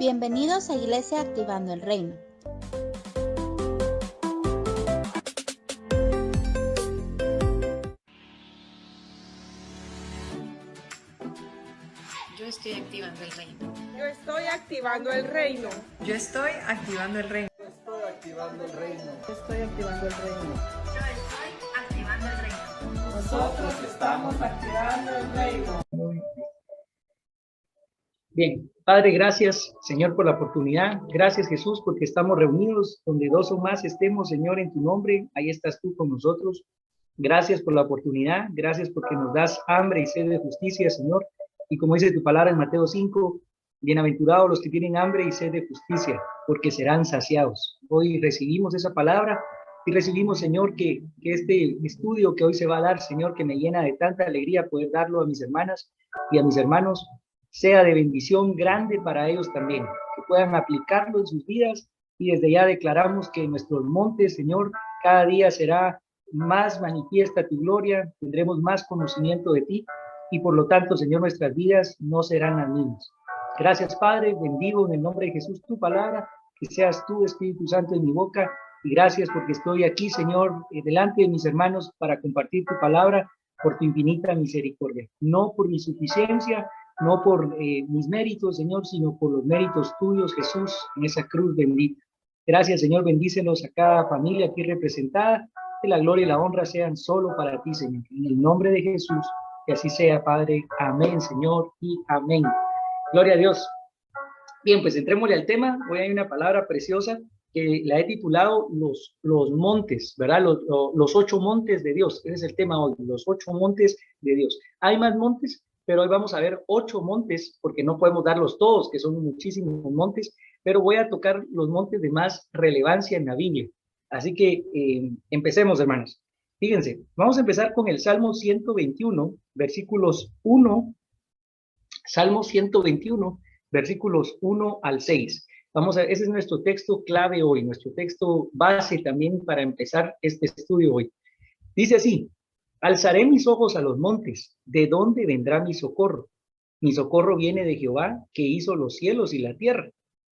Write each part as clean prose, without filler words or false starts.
Bienvenidos a Iglesia Activando el Reino. Yo estoy activando el reino. Yo estoy activando el reino. Yo estoy activando el reino. Yo estoy activando el reino. Yo estoy activando el reino. Yo estoy activando el reino. Nosotros estamos activando el reino. Bien, Padre, gracias, Señor, por la oportunidad. Gracias, Jesús, porque estamos reunidos donde dos o más estemos, Señor, en tu nombre. Ahí estás tú con nosotros. Gracias por la oportunidad. Gracias porque nos das hambre y sed de justicia, Señor. Y como dice tu palabra en Mateo 5, bienaventurados los que tienen hambre y sed de justicia, porque serán saciados. Hoy recibimos esa palabra y recibimos, Señor, que este estudio que hoy se va a dar, Señor, que me llena de tanta alegría poder darlo a mis hermanas y a mis hermanos, sea de bendición grande para ellos también, que puedan aplicarlo en sus vidas, y desde ya declaramos que en nuestros montes, Señor, cada día será más manifiesta tu gloria, tendremos más conocimiento de ti, y por lo tanto, Señor, nuestras vidas no serán las mismas. Gracias, Padre, bendigo en el nombre de Jesús tu palabra, que seas tú, Espíritu Santo, en mi boca, y gracias porque estoy aquí, Señor, delante de mis hermanos para compartir tu palabra por tu infinita misericordia, no por mi suficiencia, no por mis méritos, Señor, sino por los méritos tuyos, Jesús, en esa cruz bendita. Gracias, Señor, bendícenos a cada familia aquí representada, que la gloria y la honra sean solo para ti, Señor. En el nombre de Jesús, que así sea, Padre. Amén, Señor, y amén. Gloria a Dios. Bien, pues entrémosle al tema. Hoy hay una palabra preciosa que la he titulado los montes, ¿verdad? Los 8 montes de Dios. Ese es el tema hoy, los 8 montes de Dios. Hay más montes, pero hoy vamos a ver 8 montes, porque no podemos darlos todos, que son muchísimos montes, pero voy a tocar los montes de más relevancia en la Biblia. Así que empecemos, hermanos. Fíjense, vamos a empezar con el Salmo 121, versículos 1, Salmo 121, versículos 1 al 6. Vamos a, ese es nuestro texto clave hoy, nuestro texto base también para empezar este estudio hoy. Dice así: alzaré mis ojos a los montes, ¿de dónde vendrá mi socorro? Mi socorro viene de Jehová, que hizo los cielos y la tierra.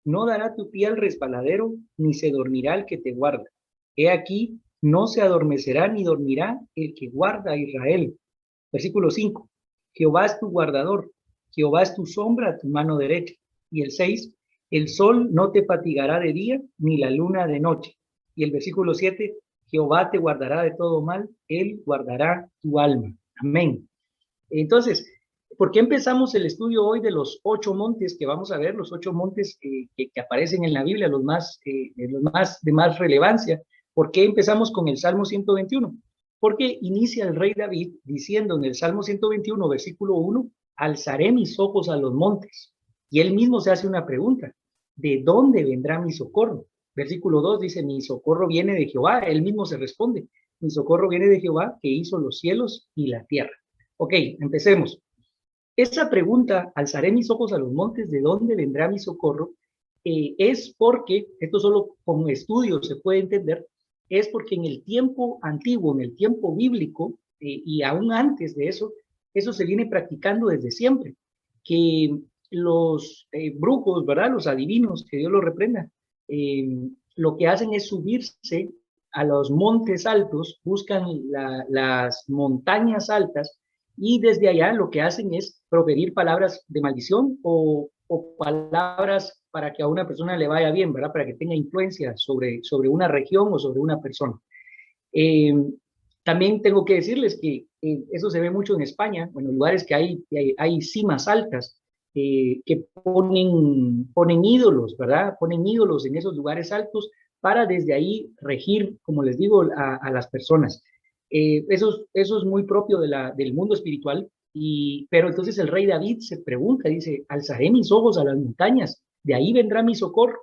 No dará tu pie al resbaladero, ni se dormirá el que te guarda. He aquí, no se adormecerá ni dormirá el que guarda a Israel. Versículo 5. Jehová es tu guardador, Jehová es tu sombra a tu mano derecha. Y el 6. El sol no te fatigará de día, ni la luna de noche. Y el versículo 7. Jehová te guardará de todo mal, él guardará tu alma. Amén. Entonces, ¿por qué empezamos el estudio hoy de los 8 montes que vamos a ver? Los 8 montes que aparecen en la Biblia, los más de más relevancia. ¿Por qué empezamos con el Salmo 121? Porque inicia el rey David diciendo en el Salmo 121, versículo 1, alzaré mis ojos a los montes. Y él mismo se hace una pregunta: ¿de dónde vendrá mi socorro? Versículo 2 dice: mi socorro viene de Jehová. Él mismo se responde: mi socorro viene de Jehová, que hizo los cielos y la tierra. Ok, empecemos. Esa pregunta, alzaré mis ojos a los montes, ¿de dónde vendrá mi socorro? Es porque, esto solo con estudio se puede entender, es porque en el tiempo antiguo, en el tiempo bíblico, y aún antes de eso se viene practicando desde siempre, que los brujos, ¿verdad? Los adivinos, que Dios los reprenda, lo que hacen es subirse a los montes altos, buscan las montañas altas, y desde allá lo que hacen es proferir palabras de maldición o palabras para que a una persona le vaya bien, ¿verdad? Para que tenga influencia sobre una región o sobre una persona. También tengo que decirles que eso se ve mucho en España, en lugares que hay cimas altas, que ponen ídolos, ¿verdad? Ponen ídolos en esos lugares altos para desde ahí regir, como les digo, a las personas. Eso es muy propio del mundo espiritual, pero entonces el rey David se pregunta, dice: alzaré mis ojos a las montañas, de ahí vendrá mi socorro.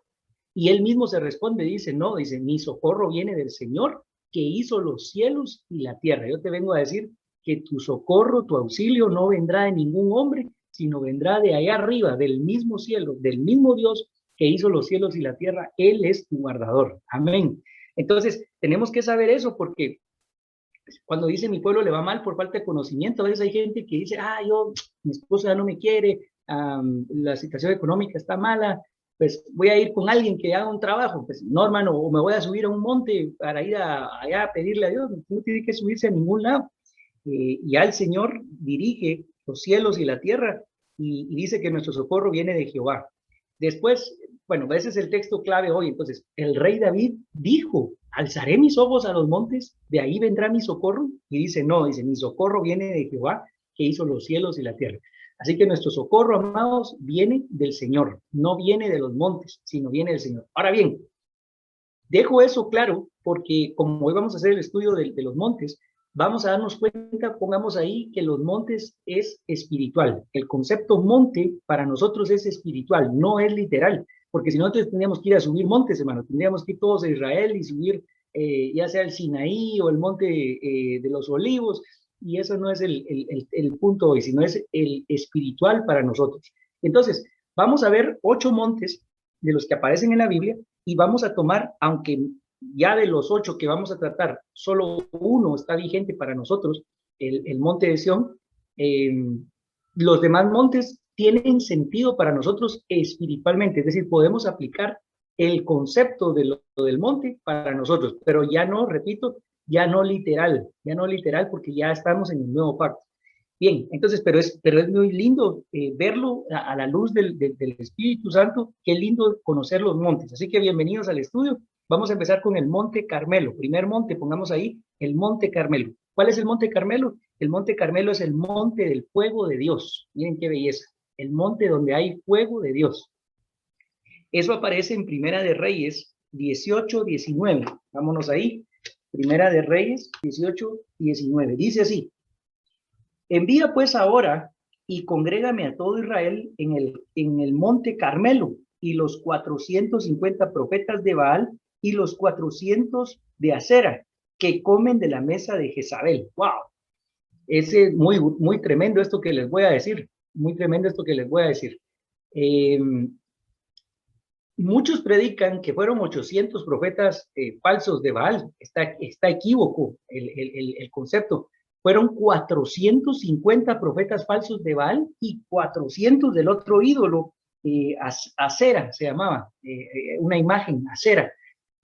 Y él mismo se responde, dice: no, dice, mi socorro viene del Señor, que hizo los cielos y la tierra. Yo te vengo a decir que tu socorro, tu auxilio no vendrá de ningún hombre, sino vendrá de allá arriba, del mismo cielo, del mismo Dios que hizo los cielos y la tierra. Él es tu guardador. Amén. Entonces, tenemos que saber eso, porque cuando dice mi pueblo le va mal por falta de conocimiento, a veces hay gente que dice: mi esposa ya no me quiere, la situación económica está mala, pues voy a ir con alguien que haga un trabajo. Pues no, hermano, o me voy a subir a un monte para ir allá a pedirle a Dios. No tiene que subirse a ningún lado. Ya el Señor dirige los cielos y la tierra y dice que nuestro socorro viene de Jehová. Después, bueno, ese es el texto clave hoy. Entonces, el rey David dijo, alzaré mis ojos a los montes, de ahí vendrá mi socorro. Y dice, no, dice, mi socorro viene de Jehová, que hizo los cielos y la tierra. Así que nuestro socorro, amados, viene del Señor, no viene de los montes, sino viene del Señor. Ahora bien, dejo eso claro porque como hoy vamos a hacer el estudio de los montes, vamos a darnos cuenta, pongamos ahí que los montes es espiritual. El concepto monte para nosotros es espiritual, no es literal, porque si no, entonces tendríamos que ir a subir montes, hermano, tendríamos que ir todos a Israel y subir ya sea el Sinaí o el monte de los Olivos, y eso no es el punto hoy, sino es el espiritual para nosotros. Entonces, vamos a ver 8 montes de los que aparecen en la Biblia y vamos a tomar, aunque ya de los 8 que vamos a tratar, solo uno está vigente para nosotros, el monte de Sión. Los demás montes tienen sentido para nosotros espiritualmente, es decir, podemos aplicar el concepto de lo del monte para nosotros, pero ya no, repito, ya no literal, porque ya estamos en el nuevo pacto. Bien, entonces, pero es muy lindo verlo a la luz del Espíritu Santo, qué lindo conocer los montes. Así que bienvenidos al estudio. Vamos a empezar con el Monte Carmelo. Primer monte, pongamos ahí, el Monte Carmelo. ¿Cuál es el Monte Carmelo? El Monte Carmelo es el monte del fuego de Dios. Miren qué belleza. El monte donde hay fuego de Dios. Eso aparece en Primera de Reyes 18:19. Vámonos ahí. Primera de Reyes 18:19. Dice así: envía pues ahora y congrégame a todo Israel en el monte Carmelo, y los 450 profetas de Baal y los 400 de Acera, que comen de la mesa de Jezabel. ¡Wow! Es muy, muy tremendo esto que les voy a decir. Muy tremendo esto que les voy a decir. Muchos predican que fueron 800 profetas falsos de Baal. Está equívoco el concepto. Fueron 450 profetas falsos de Baal y 400 del otro ídolo, Acera se llamaba, una imagen, Acera.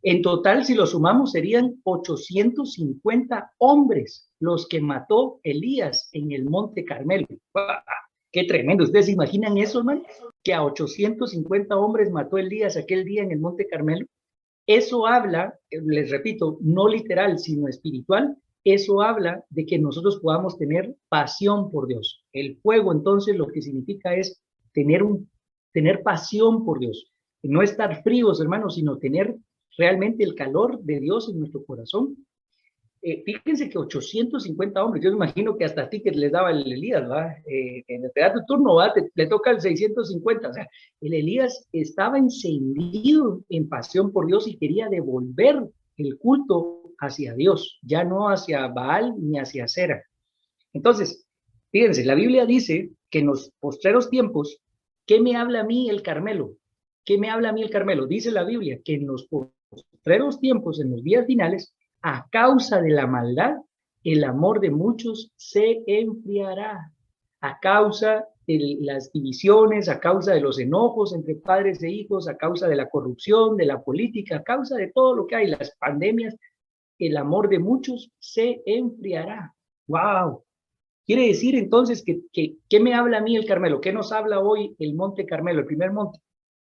En total, si lo sumamos, serían 850 hombres los que mató Elías en el Monte Carmelo. ¡Ah! ¡Qué tremendo! ¿Ustedes se imaginan eso, hermano? Que a 850 hombres mató Elías aquel día en el Monte Carmelo. Eso habla, les repito, no literal, sino espiritual. Eso habla de que nosotros podamos tener pasión por Dios. El fuego, entonces, lo que significa es tener pasión por Dios. No estar fríos, hermanos, sino tener realmente el calor de Dios en nuestro corazón. Fíjense que 850 hombres, yo me imagino que hasta tickets les daba el Elías, ¿va? En el teatro turno, ¿va? Le toca el 650, o sea, el Elías estaba encendido en pasión por Dios y quería devolver el culto hacia Dios, ya no hacia Baal ni hacia Acera. Entonces, fíjense, la Biblia dice que en los postreros tiempos, ¿qué me habla a mí el Carmelo? ¿Qué me habla a mí el Carmelo? Dice la Biblia que en los postreros tiempos, en los días finales, a causa de la maldad, el amor de muchos se enfriará. A causa de las divisiones, a causa de los enojos entre padres e hijos, a causa de la corrupción, de la política, a causa de todo lo que hay, las pandemias, el amor de muchos se enfriará. ¡Wow! Quiere decir entonces ¿qué me habla a mí el Carmelo? ¿Qué nos habla hoy el Monte Carmelo, el primer monte?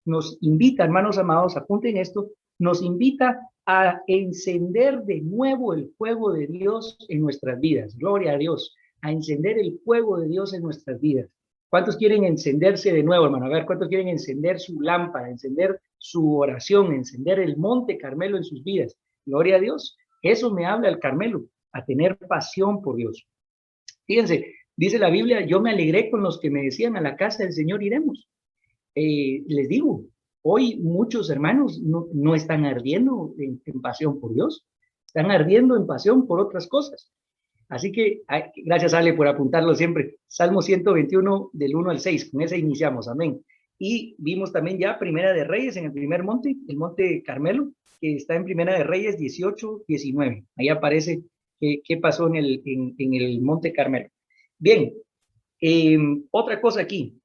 Nos invita, hermanos amados, apunten esto, nos invita a encender de nuevo el fuego de Dios en nuestras vidas. Gloria a Dios, a encender el fuego de Dios en nuestras vidas. ¿Cuántos quieren encenderse de nuevo, hermano? A ver, ¿cuántos quieren encender su lámpara, encender su oración, encender el Monte Carmelo en sus vidas? Gloria a Dios. Eso me habla el Carmelo, a tener pasión por Dios. Fíjense, dice la Biblia, yo me alegré con los que me decían, a la casa del Señor iremos. Les digo, hoy muchos hermanos no están ardiendo en pasión por Dios, están ardiendo en pasión por otras cosas. Así que, gracias Ale por apuntarlo siempre. Salmo 121 del 1 al 6, con ese iniciamos, amén. Y vimos también ya Primera de Reyes en el primer monte, el Monte Carmelo, que está en Primera de Reyes 18:19. Ahí aparece qué pasó en el Monte Carmelo. Bien, otra cosa aquí.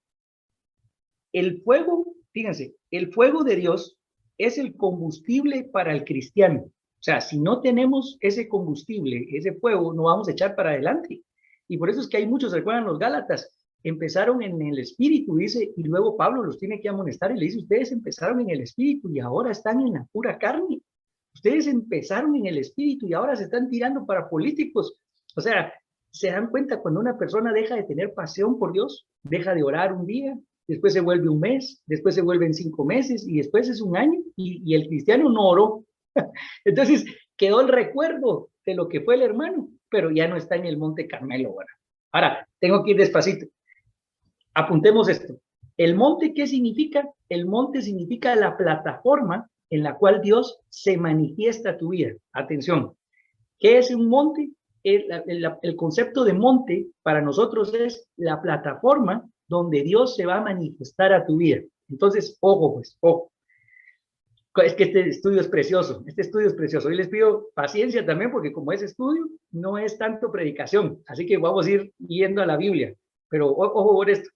El fuego, fíjense, el fuego de Dios es el combustible para el cristiano. O sea, si no tenemos ese combustible, ese fuego, no vamos a echar para adelante. Y por eso es que hay muchos, recuerdan los Gálatas, empezaron en el espíritu, dice, y luego Pablo los tiene que amonestar y le dice, ustedes empezaron en el espíritu y ahora están en la pura carne. Ustedes empezaron en el espíritu y ahora se están tirando para políticos. O sea, se dan cuenta cuando una persona deja de tener pasión por Dios, deja de orar un día, después se vuelve un mes, después se vuelven 5 meses y después es un año y el cristiano no oró. Entonces quedó el recuerdo de lo que fue el hermano, pero ya no está en el Monte Carmelo. Bueno, ahora tengo que ir despacito. Apuntemos esto. ¿El monte qué significa? El monte significa la plataforma en la cual Dios se manifiesta a tu vida. Atención, ¿qué es un monte? El concepto de monte para nosotros es la plataforma donde Dios se va a manifestar a tu vida. Entonces, ojo, pues, ojo. Es que este estudio es precioso, Hoy les pido paciencia también porque como es estudio, no es tanto predicación. Así que vamos a ir yendo a la Biblia. Pero ojo por esto.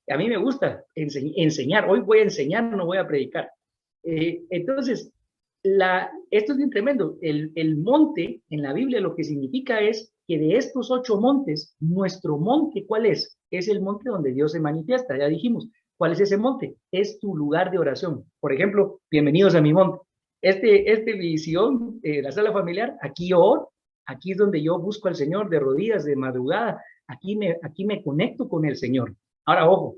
A mí me gusta enseñar. Hoy voy a enseñar, no voy a predicar. Entonces, esto es bien tremendo. El monte en la Biblia lo que significa es que de estos 8 montes, nuestro monte, ¿cuál es? Es el monte donde Dios se manifiesta, ya dijimos. ¿Cuál es ese monte? Es tu lugar de oración. Por ejemplo, bienvenidos a mi monte. Visión, la sala familiar, aquí yo oro, aquí es donde yo busco al Señor de rodillas, de madrugada, aquí me conecto con el Señor. Ahora, ojo,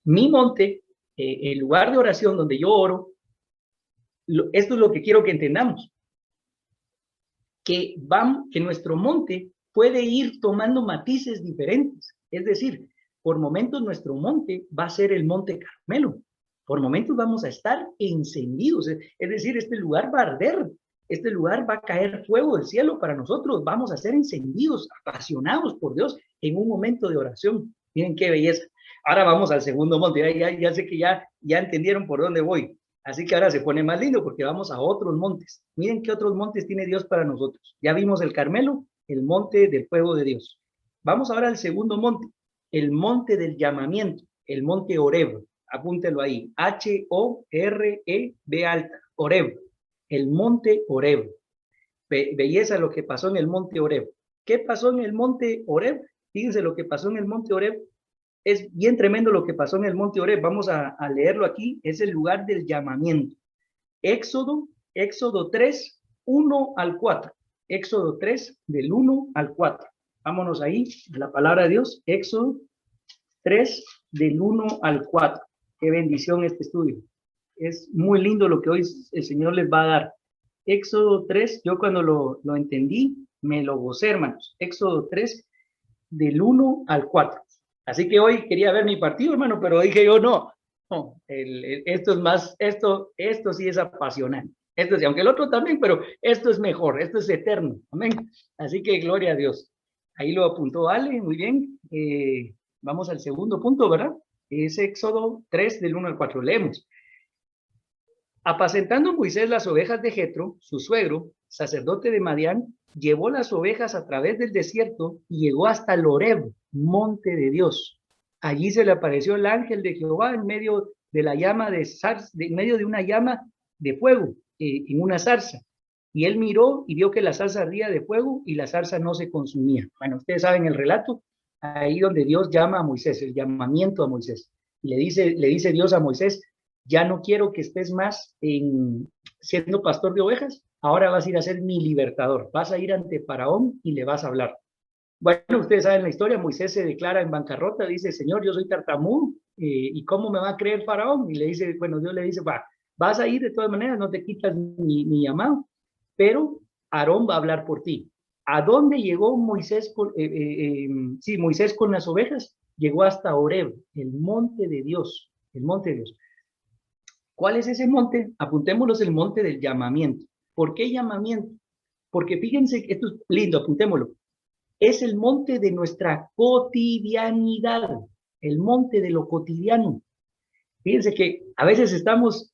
mi monte, el lugar de oración donde yo oro, esto es lo que quiero que entendamos, que nuestro monte puede ir tomando matices diferentes, es decir, por momentos nuestro monte va a ser el Monte Carmelo, por momentos vamos a estar encendidos, es decir, este lugar va a arder, este lugar va a caer fuego del cielo para nosotros, vamos a ser encendidos, apasionados por Dios en un momento de oración. Miren qué belleza. Ahora vamos al segundo monte, ya sé que ya entendieron por dónde voy. Así que ahora se pone más lindo porque vamos a otros montes. Miren qué otros montes tiene Dios para nosotros. Ya vimos el Carmelo, el monte del fuego de Dios. Vamos ahora al segundo monte, el monte del llamamiento, el monte Horeb. Apúntelo ahí, H-O-R-E-B alta, Horeb, el monte Horeb. Belleza lo que pasó en el monte Horeb. ¿Qué pasó en el monte Horeb? Fíjense lo que pasó en el monte Horeb. Es bien tremendo lo que pasó en el monte Horeb. Vamos a leerlo aquí. Es el lugar del llamamiento. Éxodo 3, 1 al 4. Éxodo 3, del 1 al 4. Vámonos ahí, la palabra de Dios. Éxodo 3, del 1 al 4. Qué bendición este estudio. Es muy lindo lo que hoy el Señor les va a dar. Éxodo 3, yo cuando lo entendí, me lo gocé, hermanos. Éxodo 3, del 1 al 4. Así que hoy quería ver mi partido, hermano, pero dije yo no. Esto es más, esto sí es apasionante. Esto sí, aunque el otro también, pero esto es mejor, esto es eterno. Amén. Así que gloria a Dios. Ahí lo apuntó Ale, muy bien. Vamos al segundo punto, ¿verdad? Es Éxodo 3, del 1 al 4. Leemos. Apacentando Moisés las ovejas de Jetro, su suegro, sacerdote de Madián, llevó las ovejas a través del desierto y llegó hasta el Horeb, monte de Dios. Allí se le apareció el ángel de Jehová en medio de la llama en medio de una llama de fuego, en una zarza. Y él miró y vio que la zarza ardía de fuego y la zarza no se consumía. Bueno, ustedes saben el relato, ahí donde Dios llama a Moisés, el llamamiento a Moisés. Y le dice Dios a Moisés, ya no quiero que estés más siendo pastor de ovejas, ahora vas a ir a ser mi libertador, vas a ir ante Faraón y le vas a hablar. Bueno, ustedes saben la historia, Moisés se declara en bancarrota, dice, Señor, yo soy tartamudo, ¿y cómo me va a creer Faraón? Y le dice, bueno, Dios le dice, vas a ir de todas maneras, no te quitas mi llamado, pero Aarón va a hablar por ti. ¿A dónde llegó Moisés Moisés con las ovejas? Llegó hasta Horeb, el monte de Dios, el monte de Dios. ¿Cuál es ese monte? Apuntémoslo, el monte del llamamiento. ¿Por qué llamamiento? Porque fíjense, esto es lindo, apuntémoslo. Es el monte de nuestra cotidianidad, el monte de lo cotidiano. Fíjense que a veces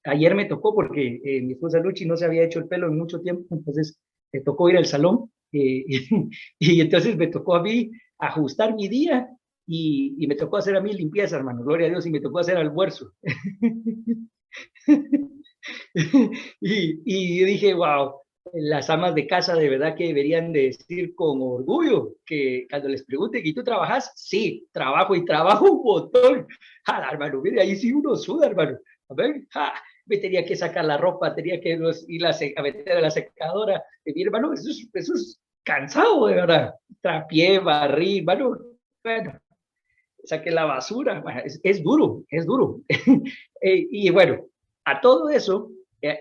ayer me tocó porque mi esposa Luchi no se había hecho el pelo en mucho tiempo, entonces me tocó ir al salón y entonces me tocó a mí ajustar mi día y me tocó hacer a mí limpieza, hermano, gloria a Dios, y me tocó hacer almuerzo. Y dije, wow, las amas de casa de verdad que deberían de decir con orgullo que cuando les pregunten, ¿y tú trabajas? Sí, trabajo y trabajo un montón. Ja, hermano, mire, ahí sí uno suda, hermano. A ver, me tenía que sacar la ropa, tenía que ir a meter a la secadora. Y mi hermano, eso es cansado, de verdad. Trapié, barrí, hermano. Bueno, saqué la basura. Bueno, es duro, es duro. Y bueno, a todo eso,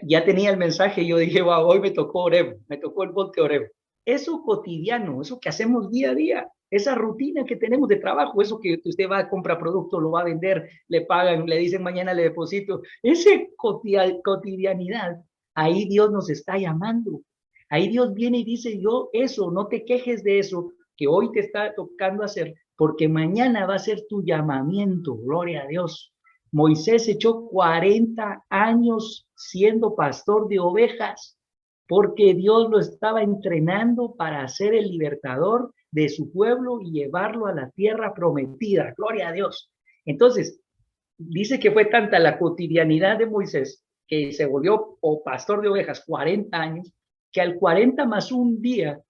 ya tenía el mensaje y yo dije, wow, hoy me tocó Oreb, me tocó el monte Oreb. Eso cotidiano, eso que hacemos día a día, esa rutina que tenemos de trabajo, eso que usted va a comprar producto, lo va a vender, le pagan, le dicen mañana le deposito, esa cotidianidad, ahí Dios nos está llamando. Ahí Dios viene y dice, yo eso, no te quejes de eso que hoy te está tocando hacer, porque mañana va a ser tu llamamiento, gloria a Dios. Moisés echó 40 años siendo pastor de ovejas, porque Dios lo estaba entrenando para ser el libertador de su pueblo y llevarlo a la tierra prometida. Gloria a Dios. Entonces, dice que fue tanta la cotidianidad de Moisés que se volvió pastor de ovejas 40 años, que al 40 más un día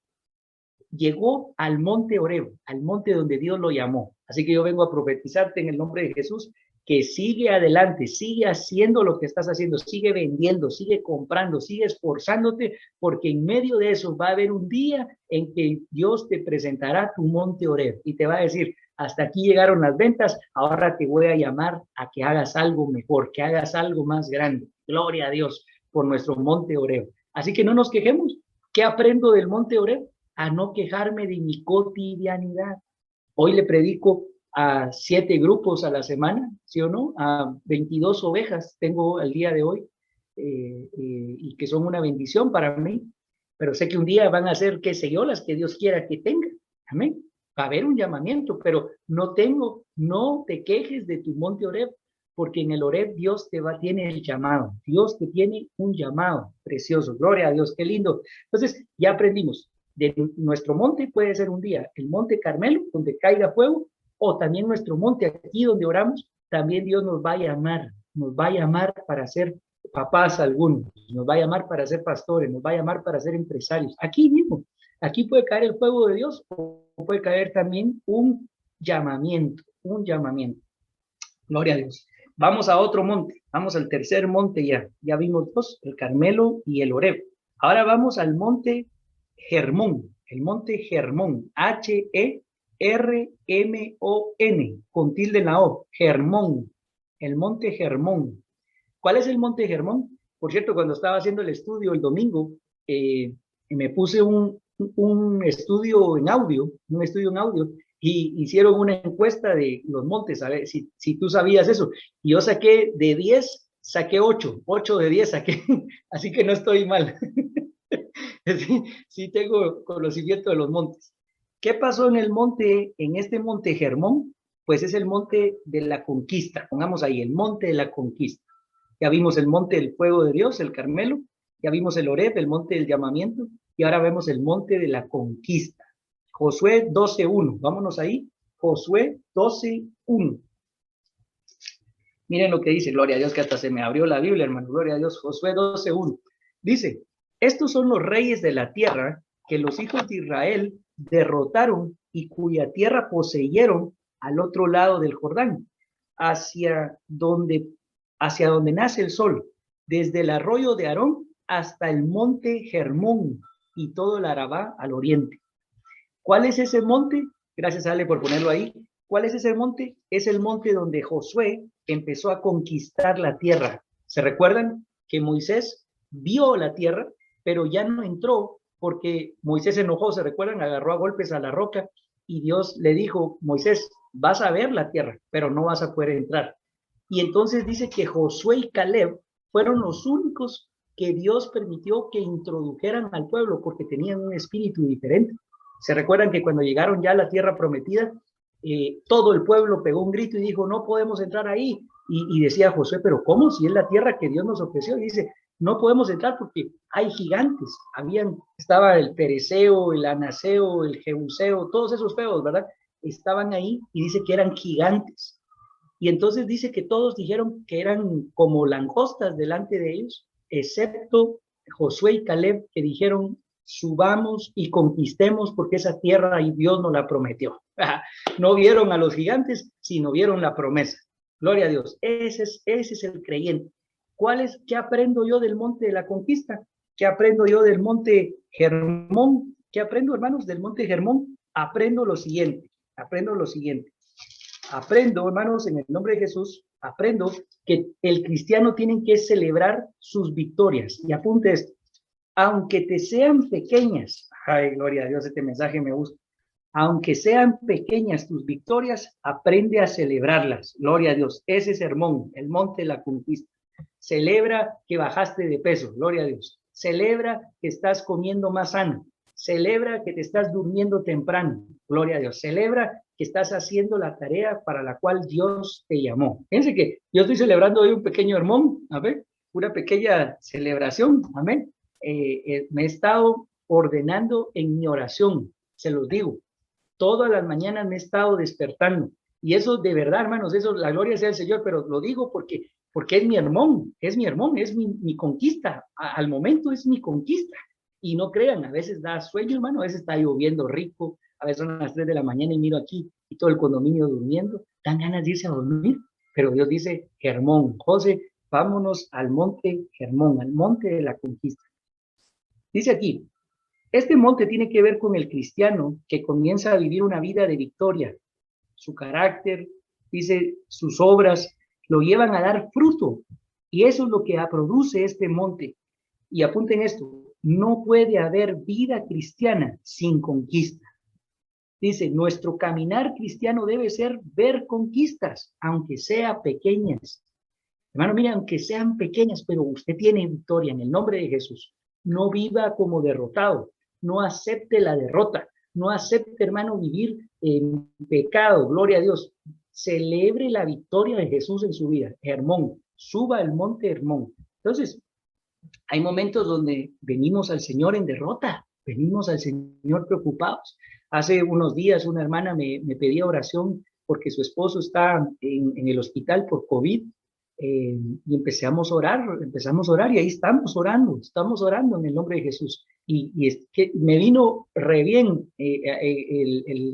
llegó al monte Oreb, al monte donde Dios lo llamó. Así que yo vengo a profetizarte en el nombre de Jesús, que sigue adelante, sigue haciendo lo que estás haciendo, sigue vendiendo, sigue comprando, sigue esforzándote, porque en medio de eso va a haber un día en que Dios te presentará tu monte Oreb y te va a decir, hasta aquí llegaron las ventas, ahora te voy a llamar a que hagas algo mejor, que hagas algo más grande. Gloria a Dios por nuestro monte Oreb. Así que no nos quejemos. ¿Qué aprendo del monte Oreb? A no quejarme de mi cotidianidad. Hoy le predico a 7 grupos a la semana, ¿sí o no? A 22 ovejas tengo el día de hoy, y que son una bendición para mí, pero sé que un día van a ser, qué sé yo, las que Dios quiera que tenga. Amén. Va a haber un llamamiento, pero no te quejes de tu monte Oreb, porque en el Oreb Dios tiene el llamado. Dios te tiene un llamado precioso. Gloria a Dios, qué lindo. Entonces, ya aprendimos. De nuestro monte puede ser un día el monte Carmelo, donde caiga fuego, o también nuestro monte aquí donde oramos, también Dios nos va a llamar para ser papás algunos, nos va a llamar para ser pastores, nos va a llamar para ser empresarios. Aquí mismo, aquí puede caer el fuego de Dios, o puede caer también un llamamiento. Gloria a Dios. Vamos a otro monte, vamos al tercer monte ya vimos 2, el Carmelo y el Oreb. Ahora vamos al monte Hermón, el monte Hermón, Hermón, con tilde en la O, Hermón, el monte Hermón. ¿Cuál es el monte Hermón? Por cierto, cuando estaba haciendo el estudio el domingo, me puse un estudio en audio, y hicieron una encuesta de los montes, a ver si tú sabías eso. Y yo saqué de 10, saqué 8 de 10 saqué, así que no estoy mal. Sí tengo conocimiento de los montes. ¿Qué pasó en este monte Hermón? Pues es el monte de la conquista. Pongamos ahí, el monte de la conquista. Ya vimos el monte del fuego de Dios, el Carmelo. Ya vimos el Oreb, el monte del llamamiento. Y ahora vemos el monte de la conquista. Josué 12:1. Vámonos ahí. Josué 12:1. Miren lo que dice, gloria a Dios, que hasta se me abrió la Biblia, hermano. Gloria a Dios. Josué 12:1. Dice, estos son los reyes de la tierra que los hijos de Israel derrotaron y cuya tierra poseyeron al otro lado del Jordán, hacia donde nace el sol, desde el arroyo de Arón hasta el monte Hermón y todo el Arabá al oriente. ¿Cuál es ese monte? Gracias, Ale, por ponerlo ahí. ¿Cuál es ese monte? Es el monte donde Josué empezó a conquistar la tierra. ¿Se recuerdan que Moisés vio la tierra, pero ya no entró porque Moisés se enojó? ¿Se recuerdan? Agarró a golpes a la roca y Dios le dijo, Moisés, vas a ver la tierra, pero no vas a poder entrar. Y entonces dice que Josué y Caleb fueron los únicos que Dios permitió que introdujeran al pueblo porque tenían un espíritu diferente. ¿Se recuerdan que cuando llegaron ya a la tierra prometida, todo el pueblo pegó un grito y dijo, no podemos entrar ahí? Y decía Josué, pero ¿cómo? Si es la tierra que Dios nos ofreció. Y dice, no podemos entrar porque hay gigantes. Estaba el Pereseo, el Anaseo, el Jebuseo, todos esos feos, ¿verdad? estaban ahí y dice que eran gigantes. Y entonces dice que todos dijeron que eran como langostas delante de ellos, excepto Josué y Caleb, que dijeron, subamos y conquistemos porque esa tierra y Dios nos la prometió. No vieron a los gigantes, sino vieron la promesa. Gloria a Dios. Ese es el creyente. ¿Qué aprendo yo del monte de la conquista? ¿Qué aprendo yo del monte Hermón? ¿Qué aprendo, hermanos, del monte Hermón? Aprendo lo siguiente. Aprendo, hermanos, en el nombre de Jesús, aprendo que el cristiano tiene que celebrar sus victorias. Y apunte esto. Aunque te sean pequeñas, ay, gloria a Dios, este mensaje me gusta. Aunque sean pequeñas tus victorias, aprende a celebrarlas. Gloria a Dios. Ese sermón, el monte de la conquista. Celebra que bajaste de peso. Gloria a Dios. Celebra que estás comiendo más sano. Celebra que te estás durmiendo temprano. Gloria a Dios. Celebra que estás haciendo la tarea para la cual Dios te llamó. Fíjense que yo estoy celebrando hoy un pequeño sermón. A ver, una pequeña celebración. Amén. Me he estado ordenando en mi oración. Se los digo. Todas las mañanas me he estado despertando. Y eso de verdad, hermanos, eso, la gloria sea al Señor, pero lo digo porque es mi hermón, es mi conquista. Al momento es mi conquista. Y no crean, a veces da sueño, hermano, a veces está lloviendo rico, a veces son las 3 de la mañana y miro aquí y todo el condominio durmiendo. Dan ganas de irse a dormir, pero Dios dice, Hermón, José, vámonos al monte Hermón, al monte de la conquista. Dice aquí, este monte tiene que ver con el cristiano que comienza a vivir una vida de victoria. Su carácter, dice, sus obras lo llevan a dar fruto. Y eso es lo que produce este monte. Y apunten esto, no puede haber vida cristiana sin conquista. Dice, nuestro caminar cristiano debe ser ver conquistas, aunque sean pequeñas. Hermano, mira, aunque sean pequeñas, pero usted tiene victoria en el nombre de Jesús. No viva como derrotado. No acepte la derrota, no acepte, hermano, vivir en pecado, gloria a Dios. Celebre la victoria de Jesús en su vida. Hermón, suba al monte Hermón. Entonces, hay momentos donde venimos al Señor en derrota, venimos al Señor preocupados. Hace unos días una hermana me pedía oración porque su esposo está en el hospital por COVID. Y empezamos a orar y ahí estamos orando en el nombre de Jesús. Y es que me vino re bien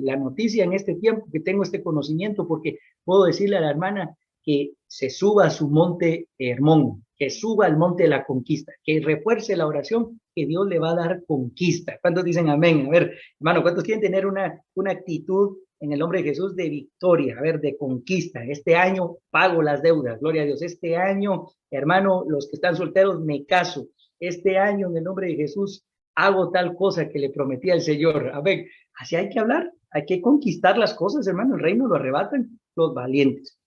la noticia en este tiempo que tengo este conocimiento, porque puedo decirle a la hermana que se suba a su monte Hermón, que suba al monte de la conquista, que refuerce la oración, que Dios le va a dar conquista. ¿Cuántos dicen amén? A ver, hermano, ¿cuántos quieren tener una actitud en el nombre de Jesús de victoria, a ver, de conquista? Este año pago las deudas, gloria a Dios. Este año, hermano, los que están solteros, me caso. Este año, en el nombre de Jesús, hago tal cosa que le prometí al Señor. A ver, así hay que hablar, hay que conquistar las cosas, hermano. El reino lo arrebatan los valientes.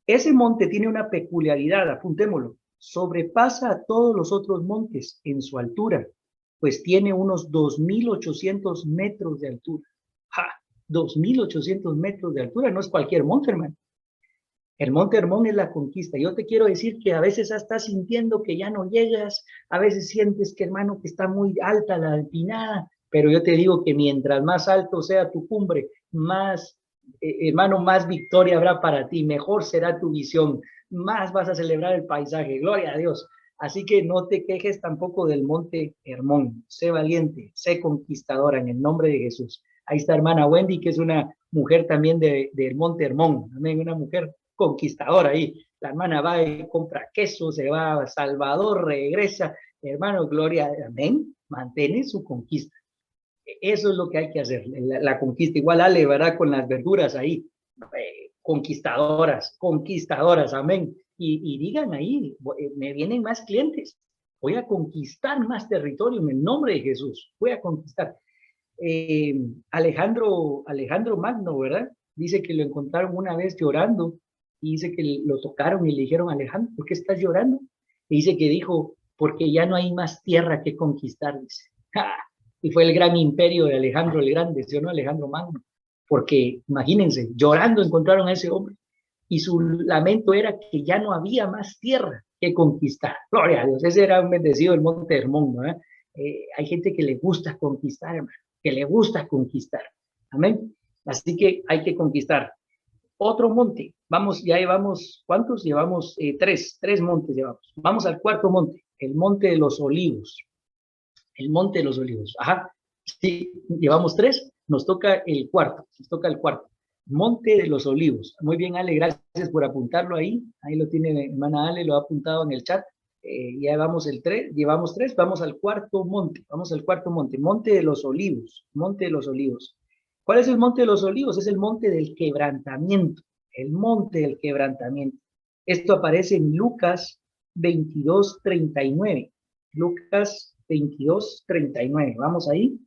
Ese monte tiene una peculiaridad, apuntémoslo. Sobrepasa a todos los otros montes en su altura, pues tiene unos 2.800 metros de altura. ¡Ja! 2.800 metros de altura, no es cualquier monte, hermano. El monte Hermón es la conquista. Yo te quiero decir que a veces estás sintiendo que ya no llegas, a veces sientes que, hermano, que está muy alta la empinada, pero yo te digo que mientras más alto sea tu cumbre, más, hermano, más victoria habrá para ti, mejor será tu visión, más vas a celebrar el paisaje, gloria a Dios. Así que no te quejes tampoco del monte Hermón, sé valiente, sé conquistadora en el nombre de Jesús. Ahí está hermana Wendy, que es una mujer también del monte Hermón, también una mujer conquistadora ahí. La hermana va y compra queso, se va a Salvador, regresa. Hermano, gloria, amén, mantiene su conquista. Eso es lo que hay que hacer, la conquista. Igual Ale, ¿verdad? Con las verduras ahí, conquistadoras, amén. Y digan ahí, me vienen más clientes, voy a conquistar más territorio en el nombre de Jesús, voy a conquistar. Alejandro Magno, ¿verdad? Dice que lo encontraron una vez llorando y dice que lo tocaron y le dijeron, Alejandro, ¿por qué estás llorando? Y dice que dijo, porque ya no hay más tierra que conquistar, dice. ¡Ja! Y fue el gran imperio de Alejandro el Grande, ¿sí o no? Alejandro Magno. Porque, imagínense, llorando encontraron a ese hombre y su lamento era que ya no había más tierra que conquistar. Gloria a Dios, ese era un bendecido del monte Hermón, ¿no? Hay gente que le gusta conquistar, hermano, que le gusta conquistar. Amén. Así que hay que conquistar. Otro monte. Vamos, ya llevamos, ¿cuántos? Llevamos tres montes llevamos. Vamos al cuarto monte, el monte de los olivos. El monte de los olivos. Ajá. Sí, llevamos tres, nos toca el cuarto, Monte de los Olivos. Muy bien, Ale, gracias por apuntarlo ahí. Ahí lo tiene hermana Ale, lo ha apuntado en el chat. Ya llevamos llevamos tres, vamos al cuarto monte, Monte de los Olivos, Monte de los Olivos. ¿Cuál es el Monte de los Olivos? Es el Monte del Quebrantamiento, el Monte del Quebrantamiento. Esto aparece en Lucas 22:39. Lucas 22:39. Vamos ahí.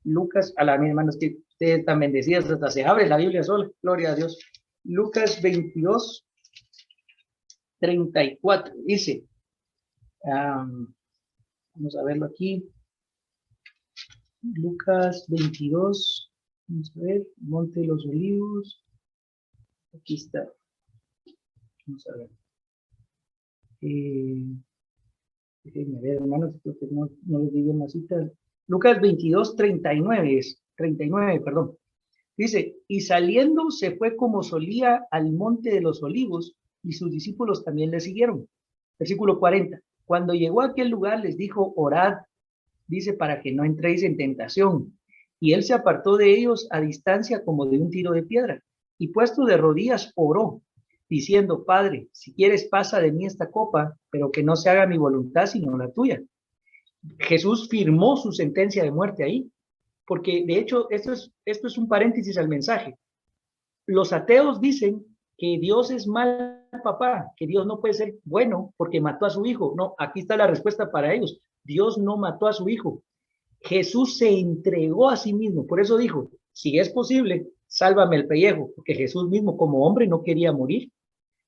Lucas, a la mis hermanos, que ustedes están bendecidas, hasta se abre la Biblia sola, gloria a Dios. Lucas 22:34, dice, vamos a verlo aquí, Lucas 22, vamos a ver, Monte de los Olivos, aquí está, vamos a ver. Déjenme ver, hermanos, creo que no les digo una cita. Lucas 22:39 es, 39, perdón. Dice, y saliendo se fue como solía al monte de los olivos, y sus discípulos también le siguieron. Versículo 40. Cuando llegó a aquel lugar les dijo, orad, dice, para que no entréis en tentación. Y él se apartó de ellos a distancia como de un tiro de piedra, y puesto de rodillas oró, diciendo, Padre, si quieres pasa de mí esta copa, pero que no se haga mi voluntad sino la tuya. Jesús firmó su sentencia de muerte ahí, porque de hecho esto es un paréntesis al mensaje. Los ateos dicen que Dios es mal papá, que Dios no puede ser bueno porque mató a su hijo. No, aquí está la respuesta para ellos. Dios no mató a su hijo. Jesús se entregó a sí mismo. Por eso dijo, si es posible, sálvame el pellejo, porque Jesús mismo como hombre no quería morir.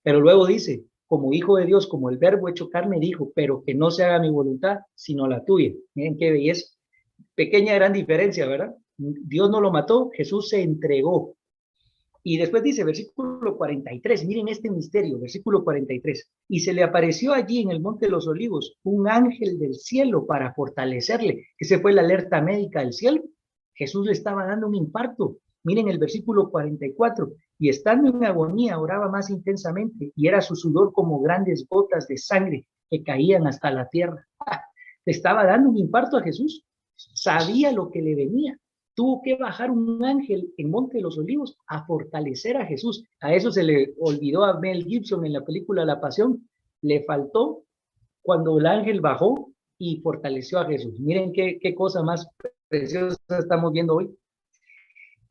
Pero luego dice, como hijo de Dios, como el verbo hecho carne, dijo, pero que no se haga mi voluntad, sino la tuya. Miren qué belleza. Pequeña gran diferencia, ¿verdad? Dios no lo mató, Jesús se entregó. Y después dice, versículo 43, miren este misterio, versículo 43. Y se le apareció allí en el Monte de los Olivos un ángel del cielo para fortalecerle. Esa fue la alerta médica del cielo. Jesús le estaba dando un infarto. Miren el versículo 44. Y estando en agonía, oraba más intensamente, y era su sudor como grandes gotas de sangre que caían hasta la tierra. Le estaba dando un infarto a Jesús. Sabía lo que le venía. Tuvo que bajar un ángel en Monte de los Olivos a fortalecer a Jesús. A eso se le olvidó a Mel Gibson en la película La Pasión. Le faltó cuando el ángel bajó y fortaleció a Jesús. Miren qué cosa más preciosa estamos viendo hoy.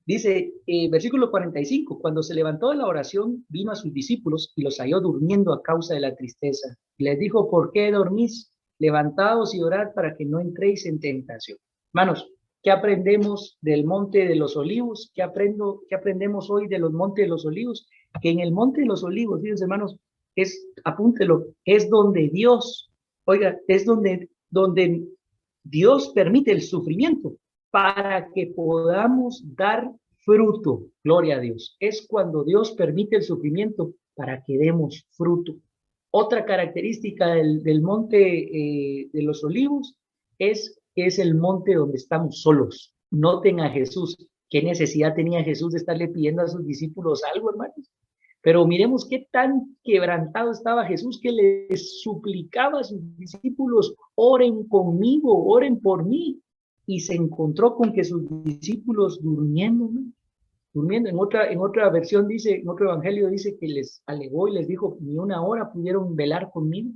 Dice, versículo 45, cuando se levantó de la oración, vino a sus discípulos y los halló durmiendo a causa de la tristeza. Y les dijo, ¿por qué dormís? Levantaos y orad para que no entréis en tentación. Hermanos, ¿qué aprendemos del Monte de los Olivos? ¿Qué aprendemos hoy de los Montes de los Olivos? Que en el Monte de los Olivos, fíjense hermanos, apúntelo, es donde Dios, oiga, es donde Dios permite el sufrimiento para que podamos dar fruto. Gloria a Dios. Es cuando Dios permite el sufrimiento para que demos fruto. Otra característica del Monte de los Olivos es que es el monte donde estamos solos. Noten a Jesús. ¿Qué necesidad tenía Jesús de estarle pidiendo a sus discípulos algo, hermanos? Pero miremos qué tan quebrantado estaba Jesús que les suplicaba a sus discípulos, oren conmigo, oren por mí. Y se encontró con que sus discípulos durmiendo, ¿no? Durmiendo. En otra versión dice, en otro evangelio dice que les alegó y les dijo, ni una hora pudieron velar conmigo.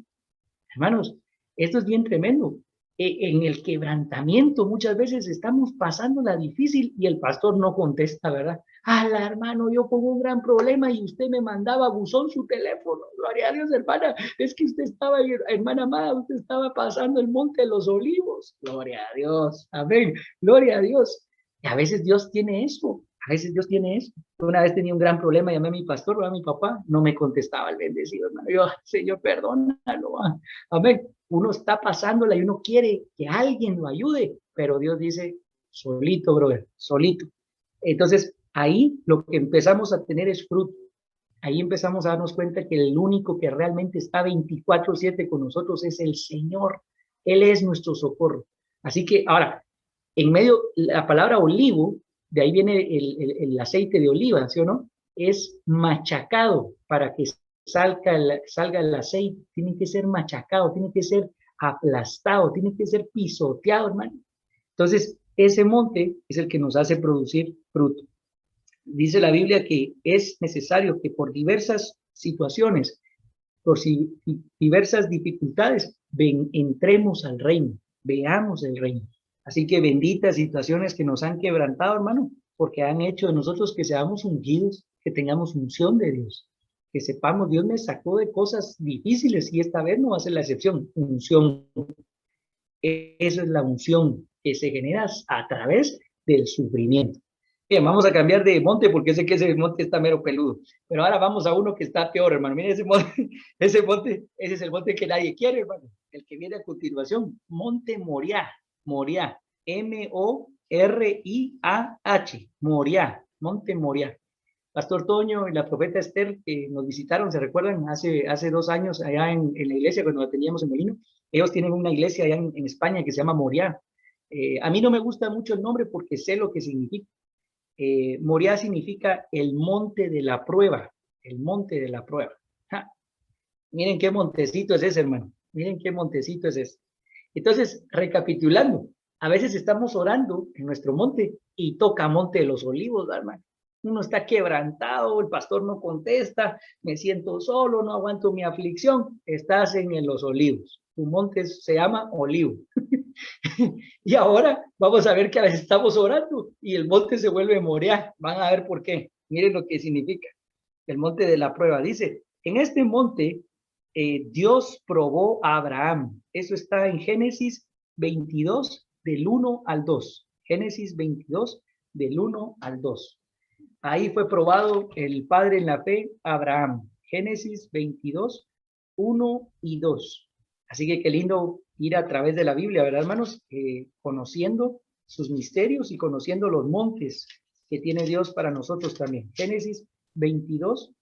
Hermanos, esto es bien tremendo. En el quebrantamiento muchas veces estamos pasando la difícil y el pastor no contesta, ¿verdad? ¡Hala, hermano, yo con un gran problema y usted me mandaba buzón su teléfono! Gloria a Dios, hermana. Es que usted estaba, hermana amada, usted estaba pasando el Monte de los Olivos. Gloria a Dios. Amén. Gloria a Dios. Y a veces Dios tiene eso. A veces Dios tiene eso. Una vez tenía un gran problema, llamé a mi pastor, a mi papá, no me contestaba el bendecido, hermano. Yo, Señor, perdónalo. Amén. Uno está pasándola y uno quiere que alguien lo ayude, pero Dios dice, solito, brother, solito. Entonces, ahí lo que empezamos a tener es fruto. Ahí empezamos a darnos cuenta que el único que realmente está 24/7 con nosotros es el Señor. Él es nuestro socorro. Así que ahora, en medio, la palabra olivo De ahí viene el aceite de oliva, ¿sí o no? Es machacado para que salga el aceite. Tiene que ser machacado, tiene que ser aplastado, tiene que ser pisoteado, hermano. Entonces, ese monte es el que nos hace producir fruto. Dice la Biblia que es necesario que por diversas situaciones, por diversas dificultades, entremos al reino, veamos el reino. Así que benditas situaciones que nos han quebrantado, hermano, porque han hecho de nosotros que seamos ungidos, que tengamos unción de Dios, que sepamos, Dios me sacó de cosas difíciles y esta vez no va a ser la excepción, unción. Esa es la unción que se genera a través del sufrimiento. Bien, vamos a cambiar de monte porque sé que ese monte está mero peludo. Pero ahora vamos a uno que está peor, hermano. Miren ese monte, ese es el monte que nadie quiere, hermano. El que viene a continuación, Monte Moriah. Moriah. M-O-R-I-A-H. Moriah. Monte Moriah. Pastor Toño y la profeta Esther que nos visitaron, ¿se recuerdan? Hace 2 años allá en la iglesia cuando la teníamos en Molino. Ellos tienen una iglesia allá en España que se llama Moriah. A mí no me gusta mucho el nombre porque sé lo que significa. Moriah significa el monte de la prueba, el monte de la prueba. ¡Ja! Miren qué montecito es ese, hermano. Miren qué montecito es ese. Entonces, recapitulando, a veces estamos orando en nuestro monte y toca Monte de los Olivos, hermano. Uno está quebrantado, el pastor no contesta, me siento solo, no aguanto mi aflicción. Estás en los Olivos. Tu monte se llama Olivo. Y ahora vamos a ver que a veces estamos orando y el monte se vuelve Moriah. Van a ver por qué. Miren lo que significa. El monte de la prueba. Dice, en este monte Dios probó a Abraham. Eso está en Génesis 22, del 1 al 2. Génesis 22, del 1 al 2. Ahí fue probado el padre en la fe, Abraham. Génesis 22, 1 y 2. Así que qué lindo ir a través de la Biblia, ¿verdad, hermanos? Conociendo sus misterios y conociendo los montes que tiene Dios para nosotros también. Génesis 22,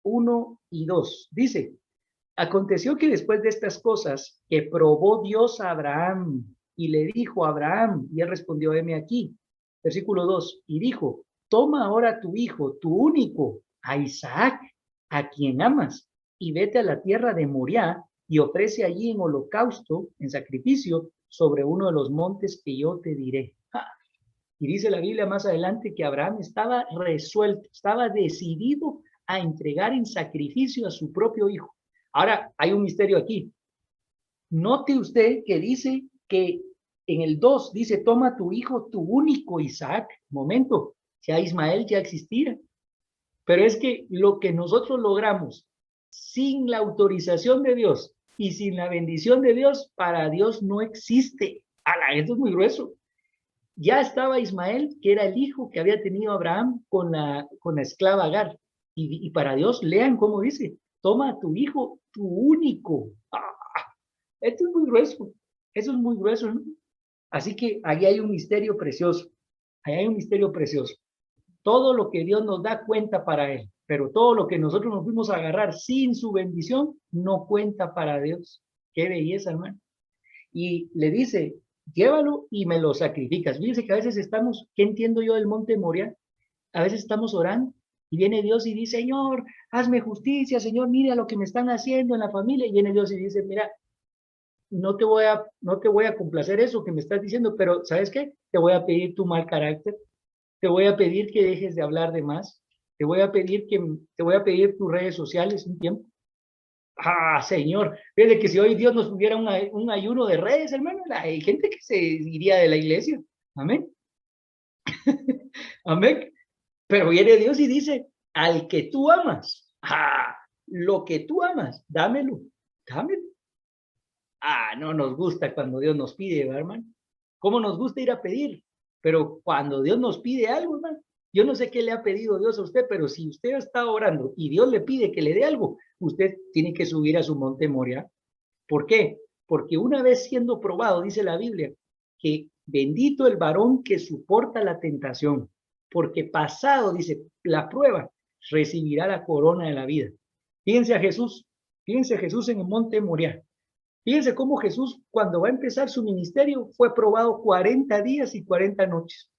1 y 2. Dice, aconteció que después de estas cosas, que probó Dios a Abraham y le dijo a Abraham, y él respondió, heme aquí. Versículo 2, y dijo, toma ahora tu hijo, tu único, a Isaac, a quien amas, y vete a la tierra de Moriah, y ofrece allí en holocausto, en sacrificio, sobre uno de los montes que yo te diré. ¡Ja! Y dice la Biblia más adelante que Abraham estaba resuelto, estaba decidido a entregar en sacrificio a su propio hijo. Ahora, hay un misterio aquí. Note usted que dice que en el 2 dice, toma tu hijo, tu único Isaac. Momento, ya Ismael ya existía. Pero es que lo que nosotros logramos sin la autorización de Dios y sin la bendición de Dios, para Dios no existe. Esto es muy grueso. Ya estaba Ismael, que era el hijo que había tenido Abraham con la esclava Agar. Y para Dios, lean cómo dice, toma a tu hijo, tu único. Esto es muy grueso. Eso es muy grueso, ¿no? Así que ahí hay un misterio precioso. Ahí hay un misterio precioso. Todo lo que Dios nos da cuenta para Él, pero todo lo que nosotros nos fuimos a agarrar sin su bendición no cuenta para Dios. Qué belleza, hermano. Y le dice, llévalo y me lo sacrificas. Fíjense que a veces estamos, ¿qué entiendo yo del monte Moriah? A veces estamos orando y viene Dios y dice, Señor, hazme justicia, Señor, mira lo que me están haciendo en la familia. Y viene Dios y dice, mira, no te voy a complacer eso que me estás diciendo, pero ¿sabes qué? Te voy a pedir tu mal carácter. Te voy a pedir que dejes de hablar de más. Te voy a pedir tus redes sociales un tiempo. Señor, fíjate que si hoy Dios nos pudiera un ayuno de redes, hermano, hay gente que se iría de la iglesia. Amén. Amén. Pero viene Dios y dice, al que tú amas, lo que tú amas, dámelo. No nos gusta cuando Dios nos pide, ¿verdad, hermano? ¿Cómo nos gusta ir a pedir? Pero cuando Dios nos pide algo, hermano, yo no sé qué le ha pedido Dios a usted, pero si usted está orando y Dios le pide que le dé algo, usted tiene que subir a su monte Moriah. ¿Por qué? Porque una vez siendo probado, dice la Biblia, que bendito el varón que soporta la tentación, porque pasado, dice, la prueba, recibirá la corona de la vida. Fíjense a Jesús en el monte Moriah. Fíjense cómo Jesús, cuando va a empezar su ministerio, fue probado 40 días y 40 noches.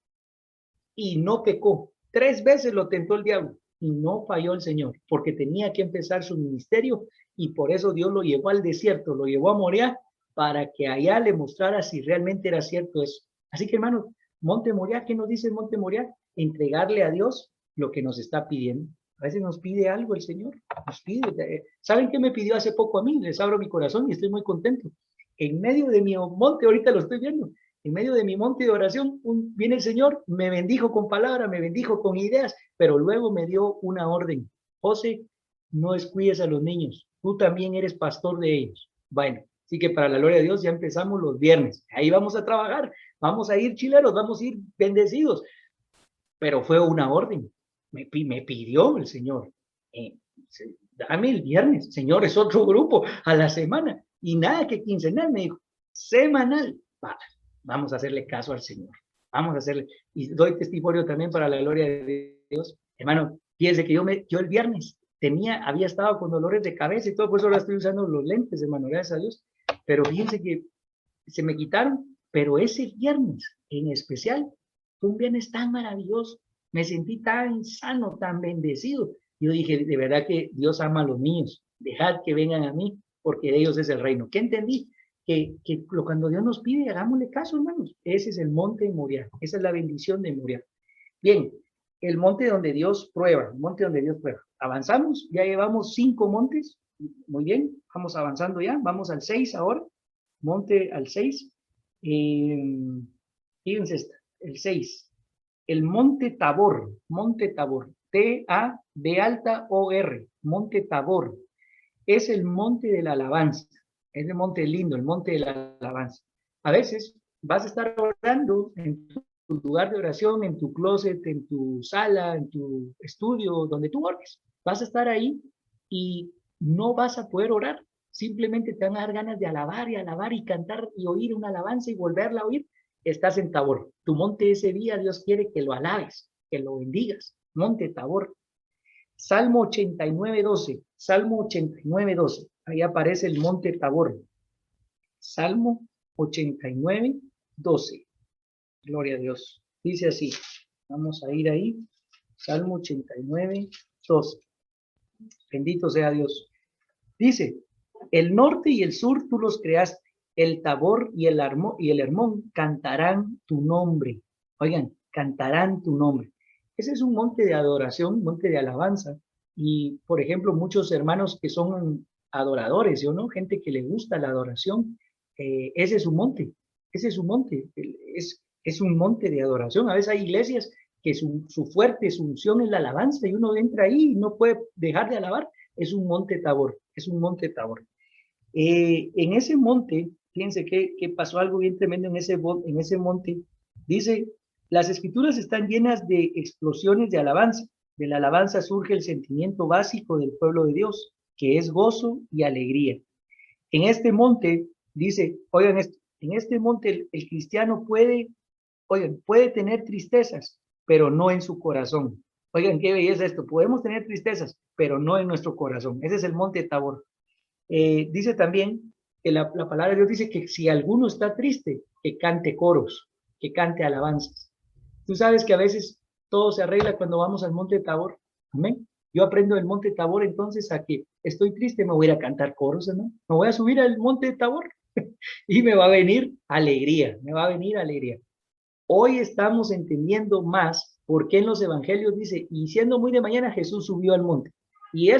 y no pecó. 3 veces lo tentó el diablo y no falló el Señor, porque tenía que empezar su ministerio y por eso Dios lo llevó al desierto, lo llevó a Moriah para que allá le mostrara si realmente era cierto eso. Así que hermanos, Monte Moriah, ¿qué nos dice el Monte Moriah? Entregarle a Dios lo que nos está pidiendo. A veces nos pide algo el Señor, nos pide. ¿Saben qué me pidió hace poco a mí? Les abro mi corazón y estoy muy contento. En medio de mi monte, ahorita lo estoy viendo, en medio de mi monte de oración, viene el Señor, me bendijo con palabras, me bendijo con ideas, pero luego me dio una orden. José, no descuides a los niños, tú también eres pastor de ellos. Bueno, así que para la gloria de Dios ya empezamos los viernes. Ahí vamos a trabajar, vamos a ir chileros, vamos a ir bendecidos. Pero fue una orden, me pidió el Señor. Dame el viernes, Señor, es otro grupo a la semana. Y nada que quincenal, me dijo, semanal. Vamos a hacerle caso al Señor. Vamos a hacerle. Y doy testimonio también para la gloria de Dios. Hermano, fíjense que yo el viernes había estado con dolores de cabeza y todo, por eso ahora estoy usando los lentes, hermano, gracias a Dios. Pero fíjense que se me quitaron, pero ese viernes en especial fue un viernes tan maravilloso. Me sentí tan sano, tan bendecido. Yo dije, de verdad que Dios ama a los niños. Dejad que vengan a mí, porque de ellos es el reino. ¿Qué entendí? Que cuando Dios nos pide, hagámosle caso, hermanos. Ese es el monte de Moriah. Esa es la bendición de Moriah. Bien, el monte donde Dios prueba, el monte donde Dios prueba. Avanzamos, ya llevamos 5 montes. Muy bien, vamos avanzando ya. Vamos al 6 ahora. Monte al 6. Fíjense esta, el 6. El monte Tabor, T-A-B-O-R, monte Tabor. Es el monte de la alabanza. Es el monte lindo, el monte de la alabanza. A veces vas a estar orando en tu lugar de oración, en tu closet, en tu sala, en tu estudio, donde tú ores. Vas a estar ahí y no vas a poder orar. Simplemente te van a dar ganas de alabar y cantar y oír una alabanza y volverla a oír. Estás en Tabor. Tu monte ese día, Dios quiere que lo alabes, que lo bendigas. Monte Tabor. Salmo 89:12. Salmo 89:12. Ahí aparece el monte Tabor. Salmo 89:12. Gloria a Dios. Dice así. Vamos a ir ahí. Salmo 89:12. Bendito sea Dios. Dice, el norte y el sur tú los creaste. El Tabor y el Hermón cantarán tu nombre. Oigan, cantarán tu nombre. Ese es un monte de adoración, un monte de alabanza. Y, por ejemplo, muchos hermanos que son adoradores, ¿o no? Gente que le gusta la adoración, ese es su monte. Ese es su monte. Es un monte de adoración. A veces hay iglesias que su fuerte, su unción es la alabanza y uno entra ahí y no puede dejar de alabar. Es un monte Tabor. Es un monte Tabor. En ese monte, fíjense que pasó algo bien tremendo en ese monte. Dice, las escrituras están llenas de explosiones de alabanza. De la alabanza surge el sentimiento básico del pueblo de Dios, que es gozo y alegría. En este monte, dice, oigan esto, en este monte el cristiano puede tener tristezas, pero no en su corazón. Oigan, qué belleza esto, podemos tener tristezas, pero no en nuestro corazón. Ese es el monte Tabor. Dice también que la palabra de Dios dice que si alguno está triste, que cante coros, que cante alabanzas. Tú sabes que a veces todo se arregla cuando vamos al monte Tabor. Amén. Yo aprendo del monte Tabor entonces a que estoy triste, me voy a ir a cantar coros, ¿no? Me voy a subir al monte Tabor y me va a venir alegría, me va a venir alegría. Hoy estamos entendiendo más por qué en los evangelios dice, y siendo muy de mañana Jesús subió al monte. Y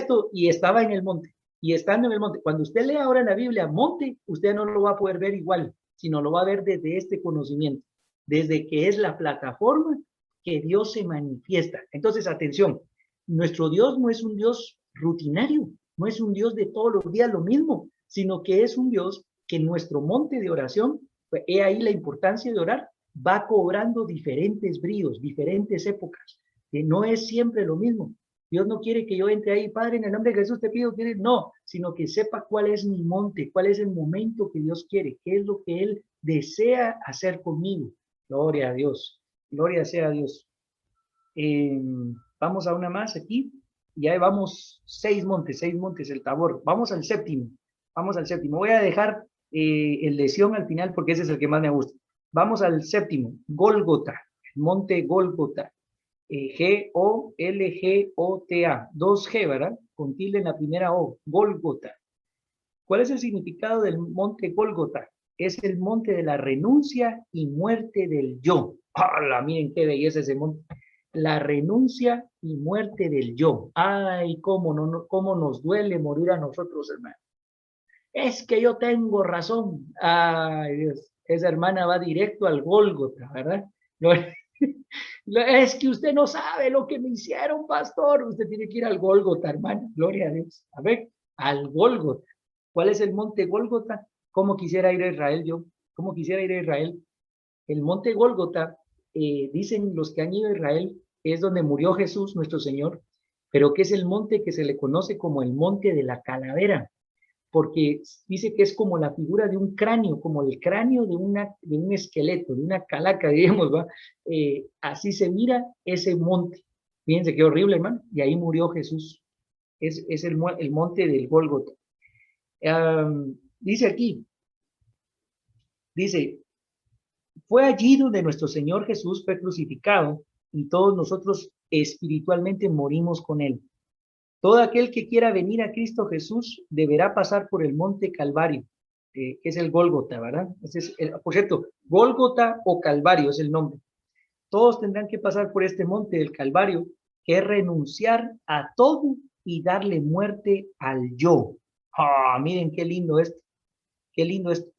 estaba en el monte. Y estando en el monte, cuando usted lee ahora en la Biblia monte, usted no lo va a poder ver igual, sino lo va a ver desde este conocimiento, desde que es la plataforma que Dios se manifiesta. Entonces, atención, nuestro Dios no es un Dios rutinario, no es un Dios de todos los días lo mismo, sino que es un Dios que nuestro monte de oración, pues, he ahí la importancia de orar, va cobrando diferentes bríos, diferentes épocas, que no es siempre lo mismo. Dios no quiere que yo entre ahí, Padre, en el nombre de Jesús te pido que no, sino que sepa cuál es mi monte, cuál es el momento que Dios quiere, qué es lo que Él desea hacer conmigo. Gloria a Dios, gloria sea a Dios. Vamos a una más aquí, ya vamos 6 montes, el Tabor. Vamos al séptimo. Voy a dejar el de Sión al final porque ese es el que más me gusta. Vamos al séptimo, Gólgota. monte Gólgota, G-O-L-G-O-T-A, 2G, ¿verdad? Con tilde en la primera O, Gólgota. ¿Cuál es el significado del monte Gólgota? Es el monte de la renuncia y muerte del yo. ¡Hala! Miren qué belleza ese monte. La renuncia y muerte del yo. Ay, cómo nos duele morir a nosotros, hermano. Es que yo tengo razón. Ay, Dios. Esa hermana va directo al Gólgota, ¿verdad? Es que usted no sabe lo que me hicieron, pastor. Usted tiene que ir al Gólgota, hermano. Gloria a Dios. A ver, al Gólgota. ¿Cuál es el monte Gólgota? ¿Cómo quisiera ir a Israel yo? ¿Cómo quisiera ir a Israel? El monte Gólgota, dicen los que han ido a Israel, es donde murió Jesús, nuestro Señor, pero que es el monte que se le conoce como el monte de la calavera, porque dice que es como la figura de un cráneo, como el cráneo de un esqueleto, de una calaca, digamos, ¿va? Así se mira ese monte. Fíjense qué horrible, hermano. Y ahí murió Jesús. Es el monte del Gólgota. Dice aquí, dice, fue allí donde nuestro Señor Jesús fue crucificado y todos nosotros espiritualmente morimos con él. Todo aquel que quiera venir a Cristo Jesús deberá pasar por el monte Calvario, que es el Gólgota, ¿verdad? Por cierto, Gólgota o Calvario es el nombre. Todos tendrán que pasar por este monte del Calvario, que es renunciar a todo y darle muerte al yo. Ah, miren qué lindo esto, qué lindo esto.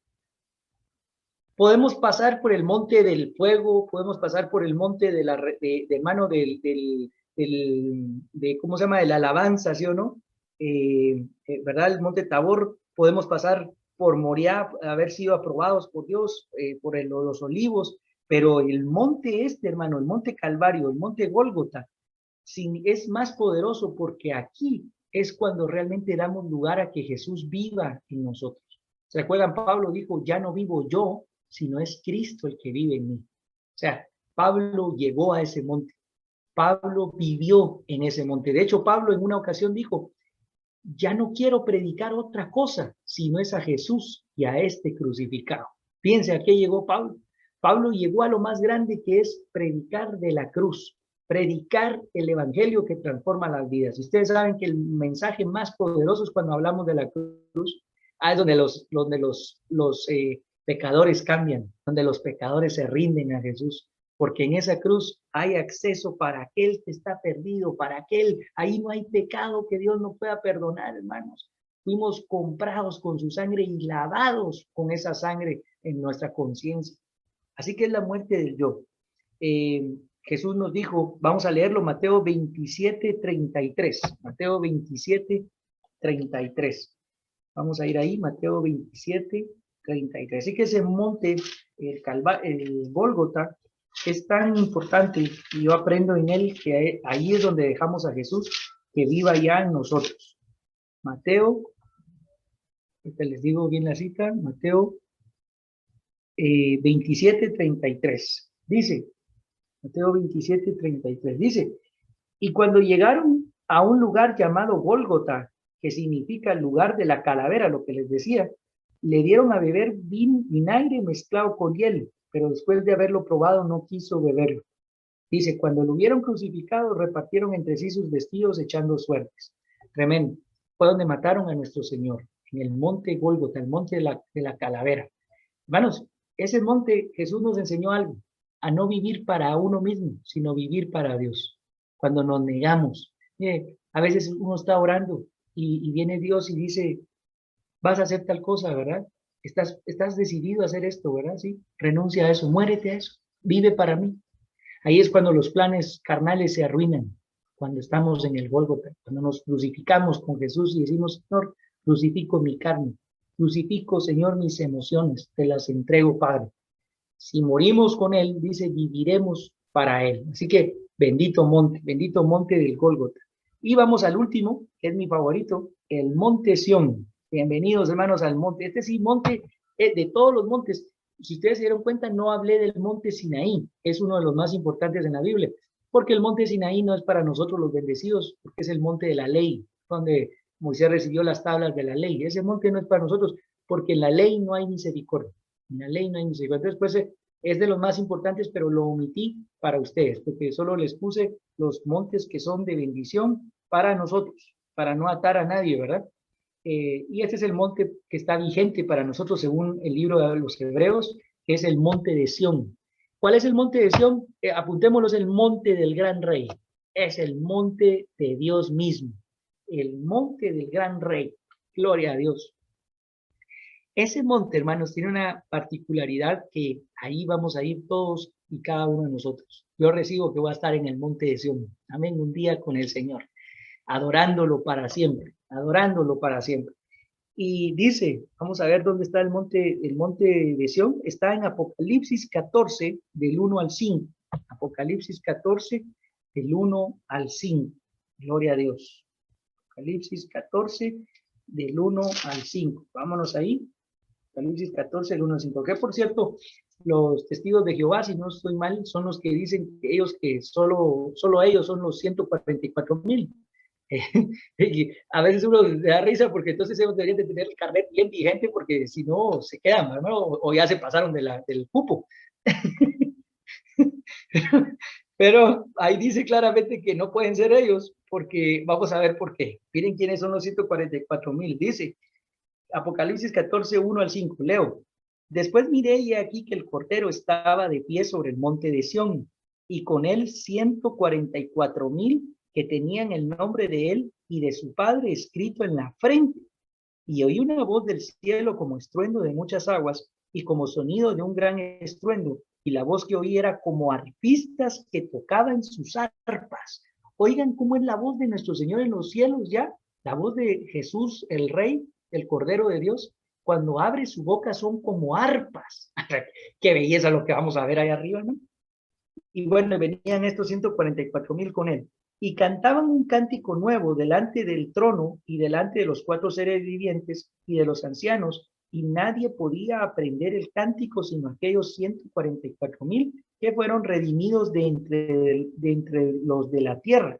Podemos pasar por el monte del fuego, podemos pasar por el monte de mano ¿cómo se llama? De la alabanza, ¿sí o no? ¿Verdad? El monte Tabor, podemos pasar por Moriah, haber sido aprobados por Dios, por los olivos, pero el monte hermano, el monte Calvario, el monte Gólgota, es más poderoso porque aquí es cuando realmente damos lugar a que Jesús viva en nosotros. ¿Se acuerdan? Pablo dijo, ya no vivo yo, sino es Cristo el que vive en mí. O sea, Pablo llegó a ese monte. Pablo vivió en ese monte. De hecho, Pablo en una ocasión dijo, ya no quiero predicar otra cosa, sino es a Jesús y a este crucificado. Fíjense a qué llegó Pablo. Pablo llegó a lo más grande, que es predicar de la cruz, predicar el evangelio que transforma las vidas. Ustedes saben que el mensaje más poderoso es cuando hablamos de la cruz. Es donde los pecadores cambian, donde los pecadores se rinden a Jesús, porque en esa cruz hay acceso para aquel que está perdido, ahí no hay pecado que Dios no pueda perdonar, hermanos. Fuimos comprados con su sangre y lavados con esa sangre en nuestra conciencia. Así que es la muerte del yo. Jesús nos dijo, vamos a leerlo, Mateo 27:33. Mateo 27:33. Vamos a ir ahí, Mateo 27:33. Así que ese monte, el Gólgota, es tan importante y yo aprendo en él que ahí es donde dejamos a Jesús que viva ya en nosotros. Mateo, les digo bien la cita, Mateo 27:33. Dice, Mateo 27:33, dice, y cuando llegaron a un lugar llamado Gólgota, que significa el lugar de la calavera, lo que les decía, le dieron a beber vinagre mezclado con hiel, pero después de haberlo probado no quiso beberlo. Dice, cuando lo hubieron crucificado, repartieron entre sí sus vestidos echando suertes. Tremendo. Fue donde mataron a nuestro Señor, en el monte Gólgota, el monte de la calavera. Hermanos, ese monte Jesús nos enseñó algo, a no vivir para uno mismo, sino vivir para Dios. Cuando nos negamos, a veces uno está orando y viene Dios y dice, vas a hacer tal cosa, ¿verdad? Estás decidido a hacer esto, ¿verdad? Sí, renuncia a eso, muérete a eso, vive para mí. Ahí es cuando los planes carnales se arruinan, cuando estamos en el Gólgota, cuando nos crucificamos con Jesús y decimos, Señor, crucifico mi carne, crucifico, Señor, mis emociones, te las entrego, Padre. Si morimos con Él, dice, viviremos para Él. Así que bendito monte del Gólgota. Y vamos al último, que es mi favorito, el monte Sión. Bienvenidos, hermanos, al monte. Este sí, monte, de todos los montes, si ustedes se dieron cuenta, no hablé del monte Sinaí. Es uno de los más importantes en la Biblia, porque el monte Sinaí no es para nosotros los bendecidos, porque es el monte de la ley, donde Moisés recibió las tablas de la ley. Ese monte no es para nosotros, porque en la ley no hay misericordia. En la ley no hay misericordia. Entonces, pues, Es de los más importantes, pero lo omití para ustedes, porque solo les puse los montes que son de bendición para nosotros, para no atar a nadie, ¿verdad? Y este es el monte que está vigente para nosotros según el libro de los Hebreos, que es el monte de Sión. ¿Cuál es el monte de Sión? Apuntémoslo, es el monte del gran rey. Es el monte de Dios mismo. El monte del gran rey. Gloria a Dios. Ese monte, hermanos, tiene una particularidad que ahí vamos a ir todos y cada uno de nosotros. Yo recibo que voy a estar en el monte de Sión. Amén, un día con el Señor, adorándolo para siempre, adorándolo para siempre. Y dice, vamos a ver dónde está el monte de Sión. Está en Apocalipsis 14, del 1 al 5. Apocalipsis 14, del 1 al 5. Gloria a Dios. Apocalipsis 14, del 1 al 5. Vámonos ahí. Apocalipsis 14, del 1 al 5. Que por cierto, los testigos de Jehová, si no estoy mal, son los que dicen que solo ellos son los 144,000. A veces uno le da risa porque entonces ellos deberían de tener el carnet bien vigente porque si no se quedan, ¿no? O ya se pasaron del cupo. Pero ahí dice claramente que no pueden ser ellos porque vamos a ver por qué. Miren quiénes son los 144,000. Dice Apocalipsis 14, 1 al 5. Leo. Después miré y aquí que el Cordero estaba de pie sobre el monte de Sión y con él 144,000 que tenían el nombre de él y de su padre escrito en la frente. Y oí una voz del cielo como estruendo de muchas aguas y como sonido de un gran estruendo. Y la voz que oí era como arpistas que tocaban sus arpas. Oigan cómo es la voz de nuestro Señor en los cielos ya. La voz de Jesús, el Rey, el Cordero de Dios. Cuando abre su boca son como arpas. Qué belleza lo que vamos a ver ahí arriba, ¿no? Y bueno, venían estos 144,000 con él. Y cantaban un cántico nuevo delante del trono y delante de los 4 seres vivientes y de los ancianos, y nadie podía aprender el cántico sino aquellos 144,000 que fueron redimidos de entre los de la tierra.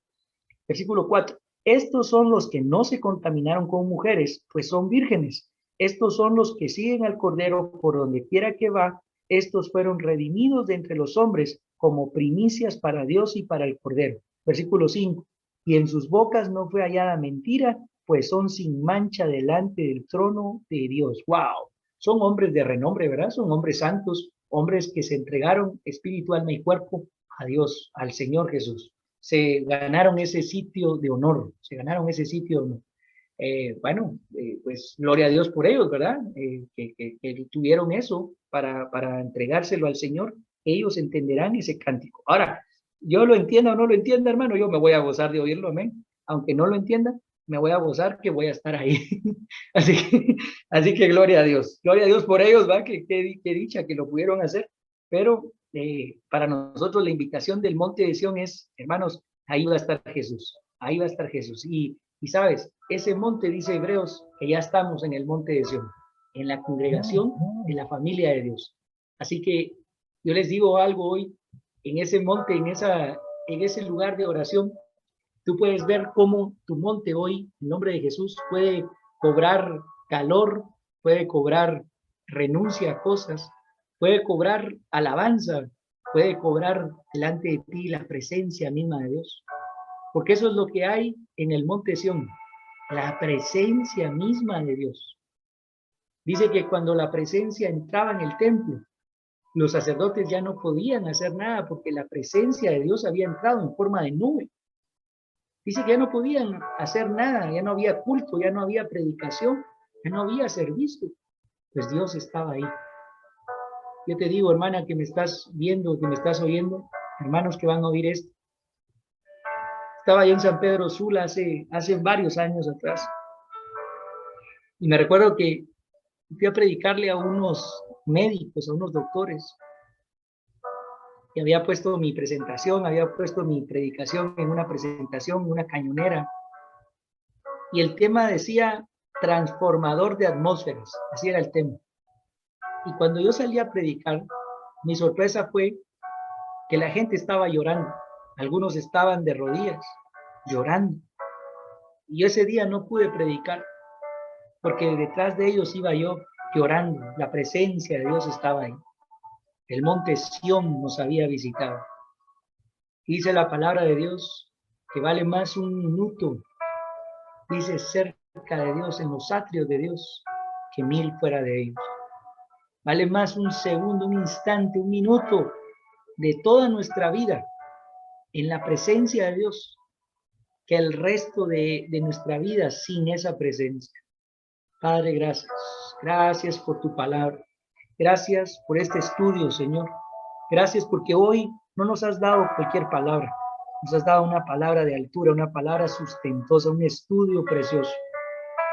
Versículo 4. Estos son los que no se contaminaron con mujeres, pues son vírgenes. Estos son los que siguen al Cordero por donde quiera que va. Estos fueron redimidos de entre los hombres como primicias para Dios y para el Cordero. Versículo 5. Y en sus bocas no fue hallada mentira, pues son sin mancha delante del trono de Dios. ¡Wow! Son hombres de renombre, ¿verdad? Son hombres santos, hombres que se entregaron espíritu, alma y cuerpo a Dios, al Señor Jesús. Se ganaron ese sitio de honor, se ganaron ese sitio de honor. Pues gloria a Dios por ellos, ¿verdad? Que tuvieron eso para entregárselo al Señor. Ellos entenderán ese cántico. Ahora, yo lo entienda o no lo entienda, hermano, yo me voy a gozar de oírlo, amén. Aunque no lo entienda, me voy a gozar que voy a estar ahí. así que gloria a Dios. Gloria a Dios por ellos, ¿va? Que dicha que lo pudieron hacer. Pero para nosotros la invitación del monte de Sión es, hermanos, ahí va a estar Jesús. Ahí va a estar Jesús. Y sabes, ese monte, dice Hebreos, que ya estamos en el monte de Sión, en la congregación, en la familia de Dios. Así que yo les digo algo hoy, en ese monte, en ese lugar de oración, tú puedes ver cómo tu monte hoy, en nombre de Jesús, puede cobrar calor, puede cobrar renuncia a cosas, puede cobrar alabanza, puede cobrar delante de ti la presencia misma de Dios. Porque eso es lo que hay en el monte Sión, la presencia misma de Dios. Dice que cuando la presencia entraba en el templo, los sacerdotes ya no podían hacer nada porque la presencia de Dios había entrado en forma de nube. Dice que ya no podían hacer nada, ya no había culto, ya no había predicación, ya no había servicio, pues Dios estaba ahí. Yo te digo, hermana, que me estás viendo, que me estás oyendo, hermanos que van a oír esto. Estaba yo en San Pedro Sula hace varios años atrás. Y me recuerdo que fui a predicarle a unos médicos, a unos doctores. Y había puesto mi presentación, había puesto mi predicación en una presentación, una cañonera. Y el tema decía transformador de atmósferas. Así era el tema. Y cuando yo salí a predicar, mi sorpresa fue que la gente estaba llorando. Algunos estaban de rodillas, llorando. Y yo ese día no pude predicar, porque detrás de ellos iba yo llorando. La presencia de Dios estaba ahí. El monte Sión nos había visitado. Dice la palabra de Dios que vale más un minuto, dice, cerca de Dios, en los atrios de Dios, que 1000 fuera de ellos. Vale más un segundo, un instante, un minuto de toda nuestra vida en la presencia de Dios que el resto de nuestra vida sin esa presencia. Padre, gracias. Gracias por tu palabra. Gracias por este estudio, Señor. Gracias porque hoy no nos has dado cualquier palabra. Nos has dado una palabra de altura, una palabra sustentosa, un estudio precioso.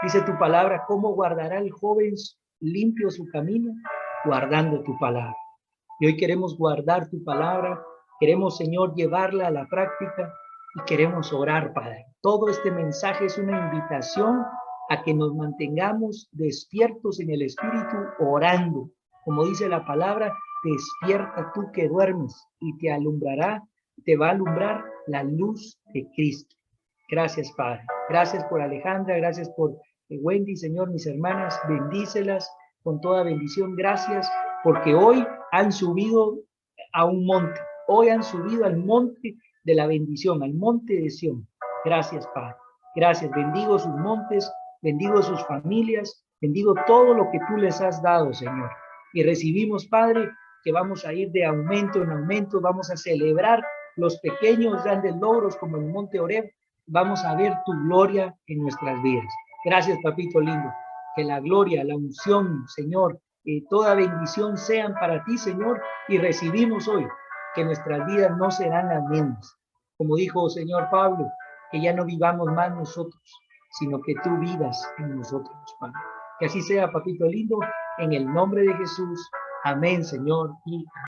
Dice tu palabra, ¿cómo guardará el joven limpio su camino? Guardando tu palabra. Y hoy queremos guardar tu palabra, queremos, Señor, llevarla a la práctica y queremos orar, Padre. Todo este mensaje es una invitación a que nos mantengamos despiertos en el Espíritu, orando. Como dice la palabra, despierta tú que duermes y te va a alumbrar la luz de Cristo. Gracias, Padre. Gracias por Alejandra, gracias por Wendy, Señor, mis hermanas, bendícelas con toda bendición. Gracias porque hoy han subido a un monte. Hoy han subido al monte de la bendición, al monte de Sión. Gracias, Padre. Gracias. Bendigo sus montes, bendigo sus familias, bendigo todo lo que tú les has dado, Señor. Y recibimos, Padre, que vamos a ir de aumento en aumento, vamos a celebrar los pequeños grandes logros como el monte Oreb. Vamos a ver tu gloria en nuestras vidas. Gracias, papito lindo. Que la gloria, la unción, Señor, toda bendición sean para ti, Señor, y recibimos hoy que nuestras vidas no serán las mismas. Como dijo Señor Pablo, que ya no vivamos más nosotros, sino que tú vivas en nosotros, Padre. Que así sea, papito lindo, en el nombre de Jesús. Amén, Señor, y amén.